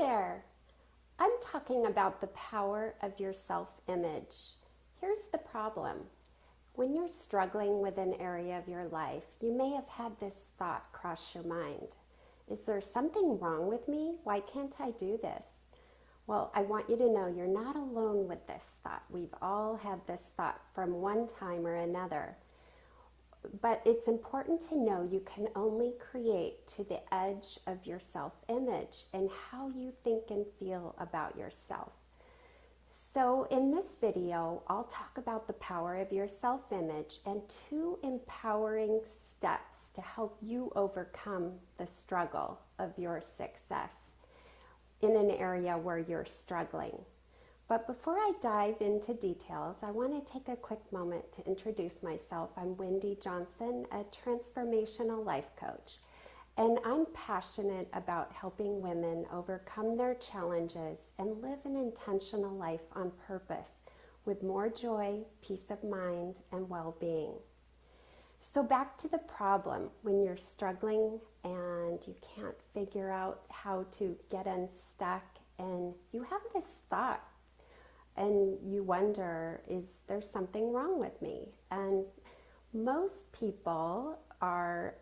there. I'm talking about the power of your self-image. Here's the problem. When you're struggling with an area of your life, you may have had this thought cross your mind. Is there something wrong with me? Why can't I do this? Well, I want you to know you're not alone with this thought. We've all had this thought from one time or another. But it's important to know you can only create to the edge of your self-image and how you think and feel about yourself. So in this video, I'll talk about the power of your self-image and 2 empowering steps to help you overcome the struggle of your success in an area where you're struggling. But before I dive into details, I want to take a quick moment to introduce myself. I'm Wendy Johnson, a transformational life coach, and I'm passionate about helping women overcome their challenges and live an intentional life on purpose with more joy, peace of mind, and well-being. So back to the problem when you're struggling and you can't figure out how to get unstuck and you have this thought. And you wonder, is there something wrong with me? And most people are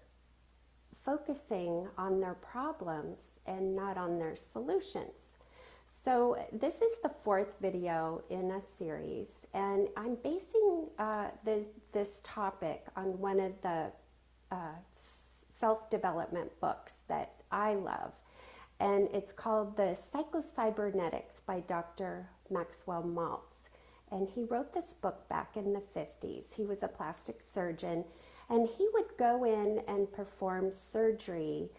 focusing on their problems and not on their solutions. So this is the 4th video in a series, and I'm basing this topic on one of the self-development books that I love. And it's called The Psycho-Cybernetics by Dr. Maxwell Maltz. And he wrote this book back in the 50s. He was a plastic surgeon, and he would go in and perform surgery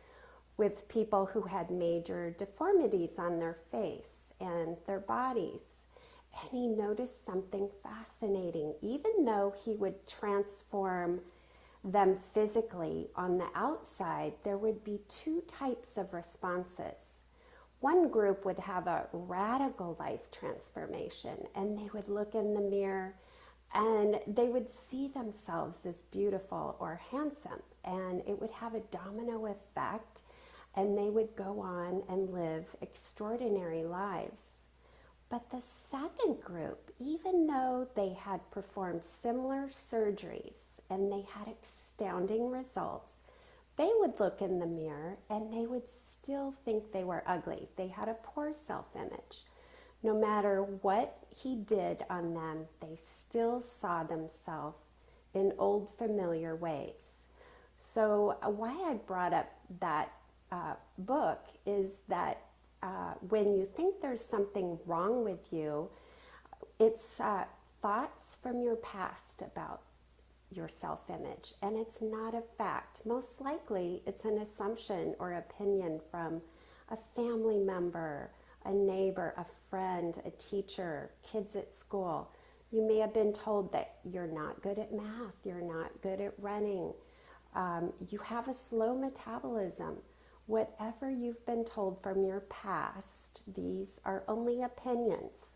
with people who had major deformities on their face and their bodies. And he noticed something fascinating. Even though he would transform them physically on the outside, there would be 2 types of responses. One group would have a radical life transformation, and they would look in the mirror and they would see themselves as beautiful or handsome, and it would have a domino effect, and they would go on and live extraordinary lives. But the second group, even though they had performed similar surgeries and they had astounding results, they would look in the mirror and they would still think they were ugly. They had a poor self-image. No matter what he did on them, they still saw themselves in old familiar ways. So why I brought up that book is that when you think there's something wrong with you, it's thoughts from your past about your self-image, and it's not a fact. Most likely it's an assumption or opinion from a family member, a neighbor, a friend, a teacher, kids at school. You may have been told that you're not good at math, you're not good at running, you have a slow metabolism. Whatever you've been told from your past, these are only opinions.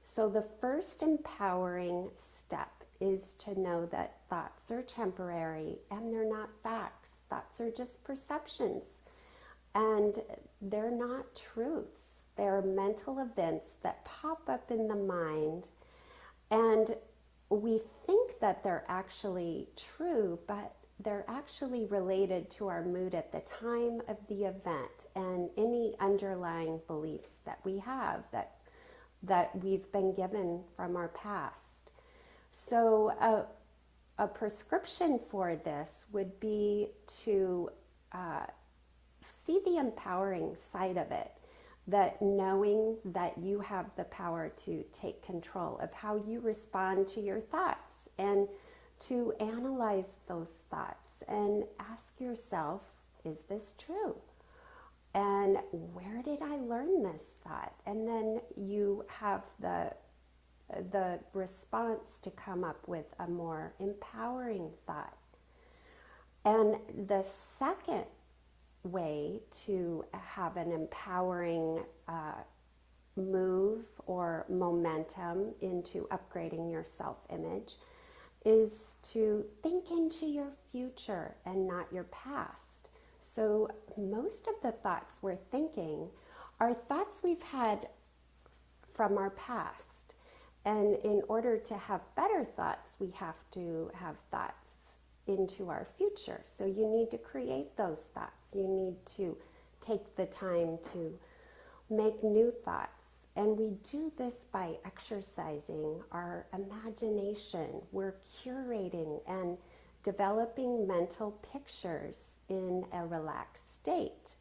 So the first empowering step is to know that thoughts are temporary and they're not facts. Thoughts are just perceptions, and they're not truths. They're mental events that pop up in the mind, and we think that they're actually true, but they're actually related to our mood at the time of the event and any underlying beliefs that we have that we've been given from our past. So a prescription for this would be to see the empowering side of it, that knowing that you have the power to take control of how you respond to your thoughts, and to analyze those thoughts and ask yourself, is this true? And where did I learn this thought? And then you have the response to come up with a more empowering thought. And the second way to have an empowering move or momentum into upgrading your self-image is to think into your future and not your past. So most of the thoughts we're thinking are thoughts we've had from our past. And in order to have better thoughts, we have to have thoughts into our future. So you need to create those thoughts. You need to take the time to make new thoughts. And we do this by exercising our imagination. We're curating and developing mental pictures in a relaxed state.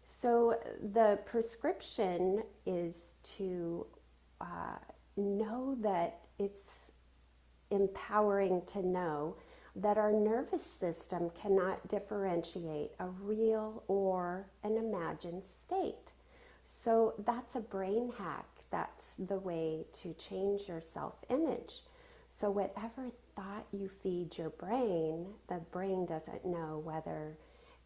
So the prescription is to know that it's empowering to know that our nervous system cannot differentiate a real or an imagined state. So that's a brain hack. That's the way to change your self-image. So whatever thought you feed your brain, the brain doesn't know whether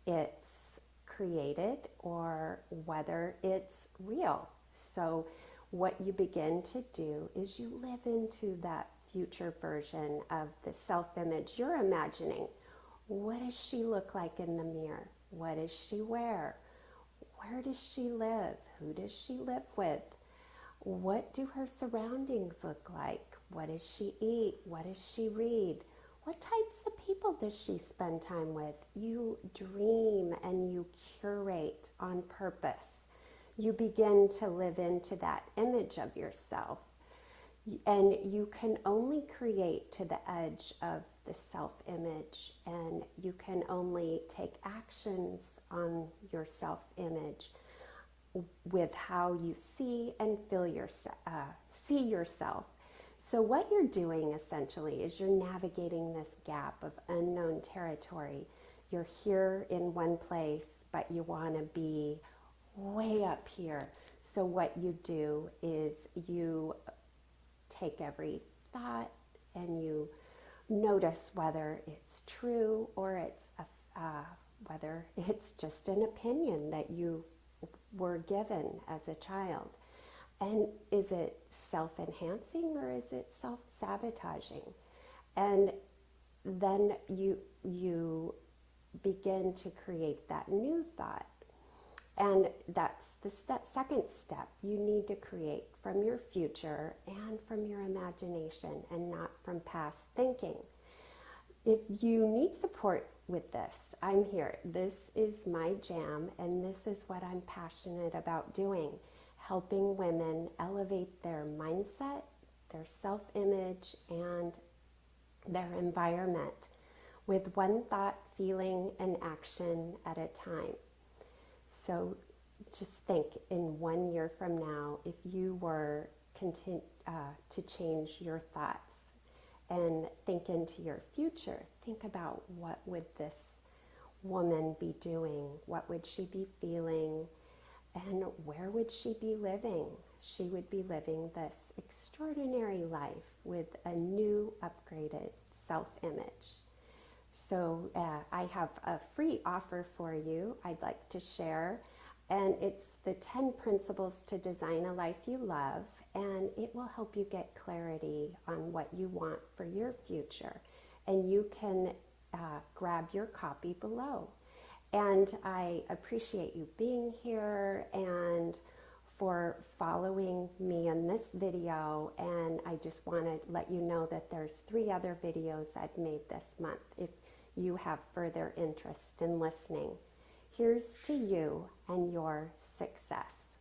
it's created or whether it's real. So what you begin to do is you live into that future version of the self-image you're imagining. What does she look like in the mirror? What does she wear? Where does she live? Who does she live with? What do her surroundings look like? What does she eat? What does she read? What types of people does she spend time with? You dream and you curate on purpose. You begin to live into that image of yourself. And you can only create to the edge of the self-image, and you can only take actions on your self-image with how you see and feel see yourself. So what you're doing essentially is you're navigating this gap of unknown territory. You're here in one place, but you want to be way up here. So what you do is you take every thought and you notice whether it's true or it's whether it's just an opinion that you were given as a child. And is it self-enhancing or is it self-sabotaging? And then you begin to create that new thought. And that's the second step. You need to create from your future and from your imagination and not from past thinking. If you need support with this, I'm here. This is my jam, and this is what I'm passionate about doing, helping women elevate their mindset, their self-image, and their environment with one thought, feeling, and action at a time. So just think, in 1 year from now, if you were to change your thoughts and think into your future, think about what would this woman be doing? What would she be feeling? And where would she be living? She would be living this extraordinary life with a new upgraded self-image. So I have a free offer for you I'd like to share, and it's the 10 principles to design a life you love, and it will help you get clarity on what you want for your future. And you can grab your copy below. And I appreciate you being here and for following me in this video, and I just want to let you know that there's 3 other videos I've made this month if you have further interest in listening. Here's to you and your success.